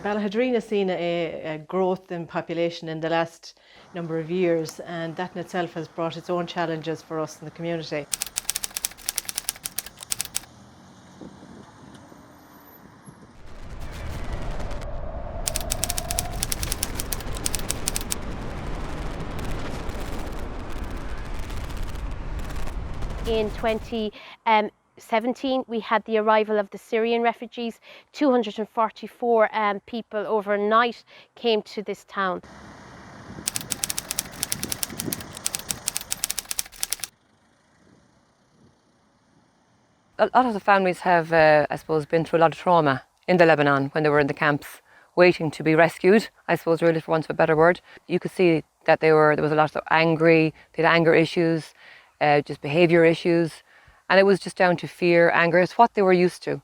Ballaghadeereen has seen a growth in population in the last number of years, and that in itself has brought its own challenges for us in the community. In 2017, we had the arrival of the Syrian refugees. 244 people overnight came to this town. A lot of the families have, I suppose, been through a lot of trauma in the Lebanon when they were in the camps, waiting to be rescued, I suppose, really, for want of a better word. You could see that there was a lot of angry, they had anger issues, just behaviour issues, and it was just down to fear, anger. It's what they were used to.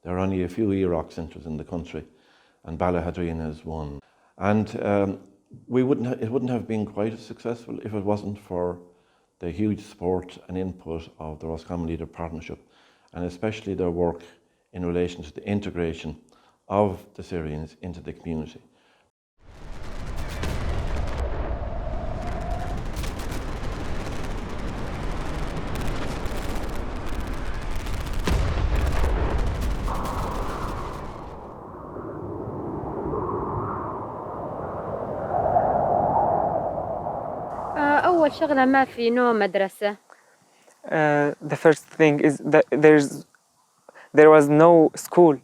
There are only a few EROC centres in the country, and Ballaghadeereen is one. And it wouldn't have been quite as successful if it wasn't for the huge support and input of the Roscommon Leader Partnership, and especially their work in relation to the integration of the Syrians into the community. أول شغلة ما في نوع مدرسة. The first thing is that there was no school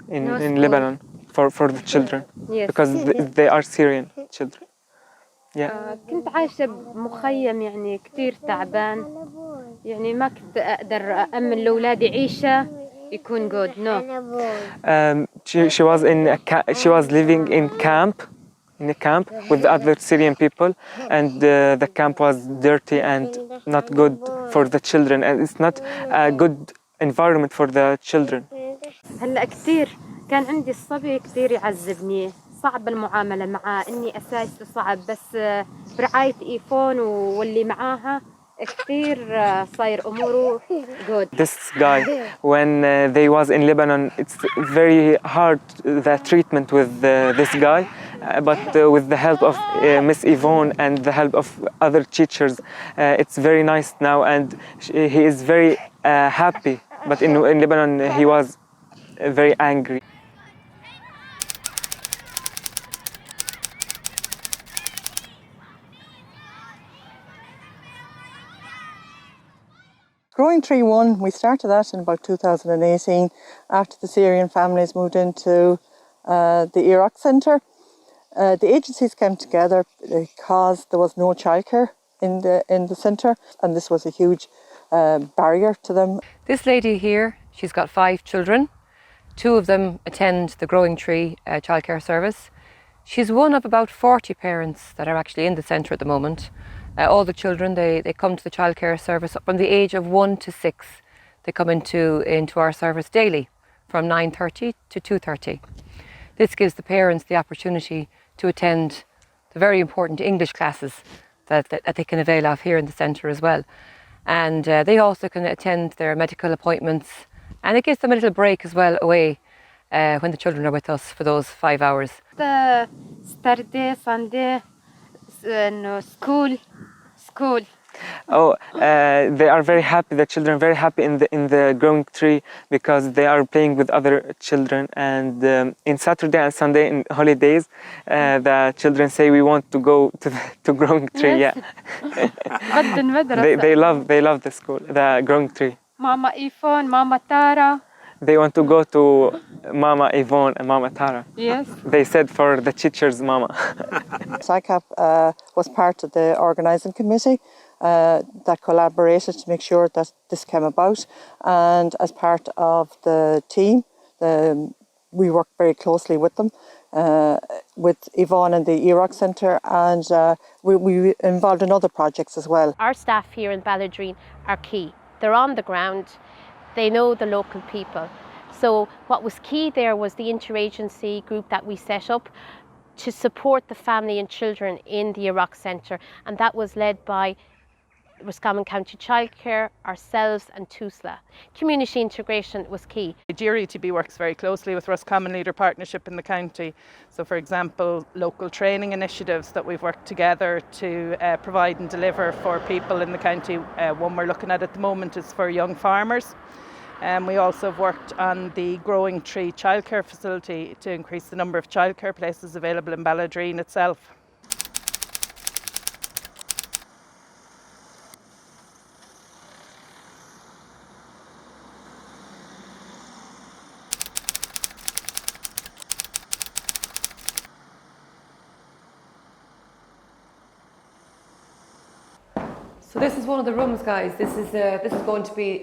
in Lebanon for the children, yes. Because they are Syrian children. Yeah. كنت عايشة بمخيم يعني كتير تعبان، يعني ما كنت أقدر أأمن لأولادي عيشة يكون good. No. She was living in a camp with the other Syrian people, and the camp was dirty and not good for the children, and it's not a good environment for the children. هلا كثير كان عندي الصبي كثير يعذبني، صعب المعاملة معاه، إني أسايسه صعب، بس برعاية إيفون واللي معاها كثير صاير أموره good. This guy, when they was in Lebanon, it's very hard, the treatment with this guy, but with the help of Miss Yvonne and the help of other teachers, it's very nice now, and he is very happy. But in Lebanon, he was very angry. Growing Tree 1, we started that in about 2018 after the Syrian families moved into the EROC centre. The agencies came together because there was no childcare in the centre, and this was a huge barrier to them. This lady here, she's got 5 children. 2 of them attend the Growing Tree childcare service. She's one of about 40 parents that are actually in the centre at the moment. All the children, they come to the childcare service from the age of 1 to 6. They come into our service daily from 9:30 to 2:30. This gives the parents the opportunity to attend the very important English classes that they can avail of here in the centre as well. And they also can attend their medical appointments, and it gives them a little break as well away when the children are with us for those 5 hours. The Saturday, Sunday, no school. Oh, they are very happy. The children are very happy in the Growing Tree because they are playing with other children. And in Saturday and Sunday, in holidays, the children say we want to go to Growing Tree. Yes. Yeah. they love the school, the Growing Tree. Mama Yvonne, Mama Tara. They want to go to Mama Yvonne and Mama Tara. Yes. They said for the teachers, Mama. SICAP was part of the organising committee that collaborated to make sure that this came about, and as part of the team, we worked very closely with them, with Yvonne and the EROC Centre, and we involved in other projects as well. Our staff here in Ballaghadeereen are key. They're on the ground. They know the local people. So what was key there was the interagency group that we set up. to support the family and children in the Iraq Centre, and that was led by Roscommon County Childcare, ourselves and TUSLA. Community integration was key. GRETB works very closely with Roscommon Leader Partnership in the county. So for example, local training initiatives that we've worked together to provide and deliver for people in the county. One we're looking at the moment is for young farmers. We also have worked on the Growing Tree childcare facility to increase the number of childcare places available in Ballaghadeereen itself. So this is one of the rooms, guys. This is going to be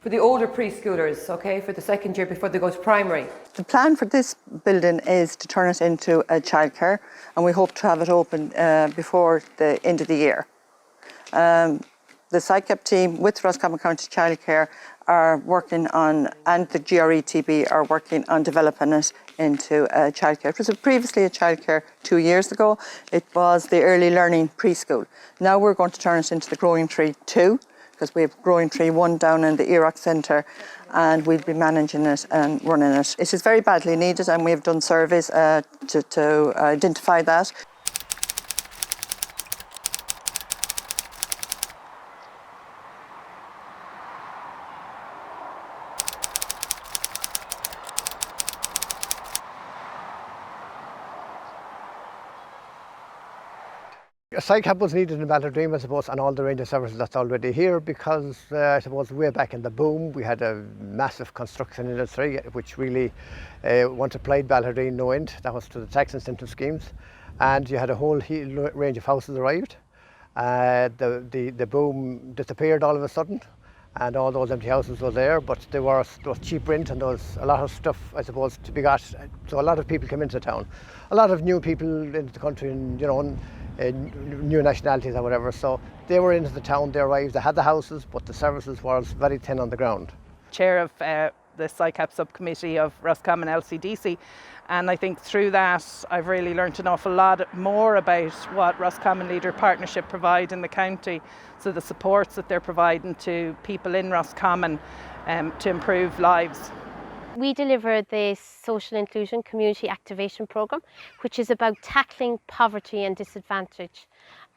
for the older preschoolers, okay, for the second year before they go to primary. The plan for this building is to turn it into a childcare, and we hope to have it open before the end of the year. The SICAP team with Roscommon County Childcare are working on, and the GRETB are working on developing it into a childcare. It was previously a childcare 2 years ago. It was the early learning preschool. Now we're going to turn it into the Growing Tree 2, because we have Growing Tree 1 down in the Iraq Centre, and we'll be managing it and running it. It is very badly needed, and we have done surveys to identify that. A SICAP was needed in Ballaghadeereen, I suppose, and all the range of services that's already here, because I suppose way back in the boom we had a massive construction industry which really multiplied Ballaghadeereen no end. That was to the tax incentive schemes, and you had a whole range of houses arrived. The boom disappeared all of a sudden, and all those empty houses were there, but there was cheap rent and there was a lot of stuff, I suppose, to be got. So a lot of people came into town, a lot of new people into the country, and new nationalities or whatever. So they were into the town, they arrived, they had the houses, but the services was very thin on the ground. Chair of the SICAP subcommittee of Roscommon LCDC, and I think through that I've really learnt an awful lot more about what Roscommon Leader Partnership provide in the county, so the supports that they're providing to people in Roscommon to improve lives. We deliver the Social Inclusion Community Activation Programme, which is about tackling poverty and disadvantage.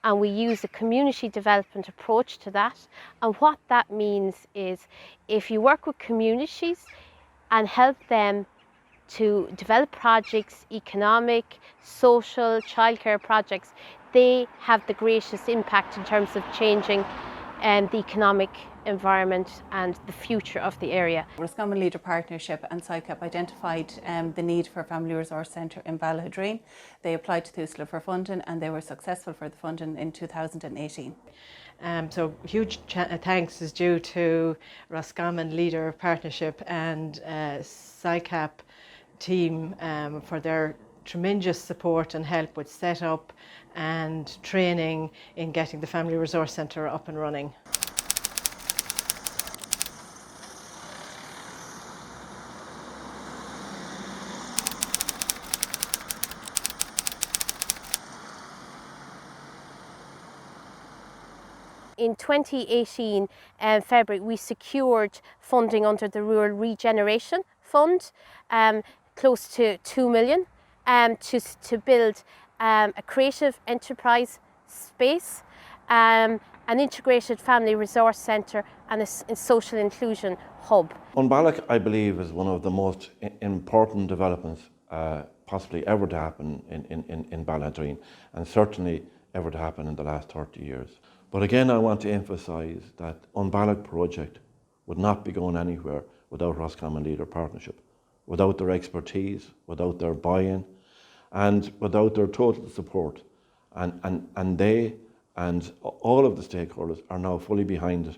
And we use a community development approach to that. And what that means is, if you work with communities and help them to develop projects, economic, social, childcare projects, they have the greatest impact in terms of changing the economic environment and the future of the area. Roscommon Leader Partnership and SICAP identified the need for a family resource centre in Ballaghadeereen. They applied to TUSLA for funding, and they were successful for the funding in 2018. So huge thanks is due to Roscommon Leader Partnership and SICAP team for their tremendous support and help with setup and training in getting the Family Resource Centre up and running. In 2018, February, we secured funding under the Rural Regeneration Fund, close to 2 million, to build a creative enterprise space, an integrated family resource centre, and a social inclusion hub. Ballagh, I believe, is one of the most important developments possibly ever to happen in Ballaghadeereen, and certainly ever to happen in the last 30 years. But again, I want to emphasise that Ballagh project would not be going anywhere without Roscommon Leader Partnership, without their expertise, without their buy-in, and without their total support. And they and all of the stakeholders are now fully behind it.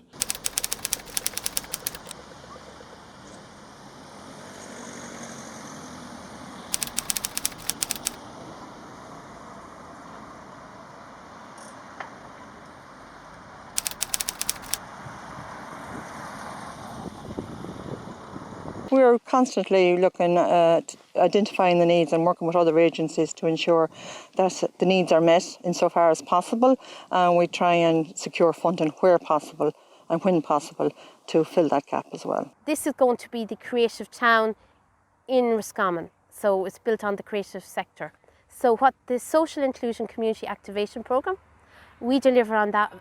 we're constantly looking at identifying the needs and working with other agencies to ensure that the needs are met insofar as possible, and we try and secure funding where possible and when possible to fill that gap as well. This is going to be the creative town in Roscommon, so it's built on the creative sector. So what the Social Inclusion Community Activation Programme, we deliver on that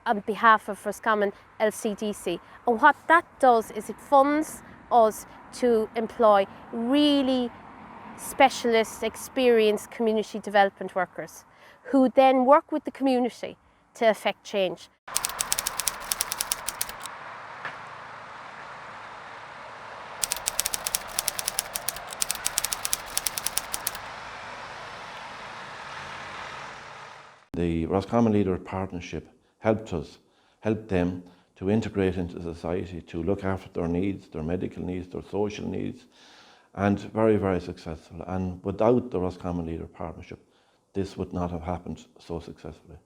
on behalf of Roscommon LCDC. And what that does is it funds us to employ really specialist, experienced community development workers who then work with the community to effect change. The Roscommon Leader Partnership helped them to integrate into society, to look after their needs, their medical needs, their social needs, and very, very successful. And without the Roscommon Leader Partnership, this would not have happened so successfully.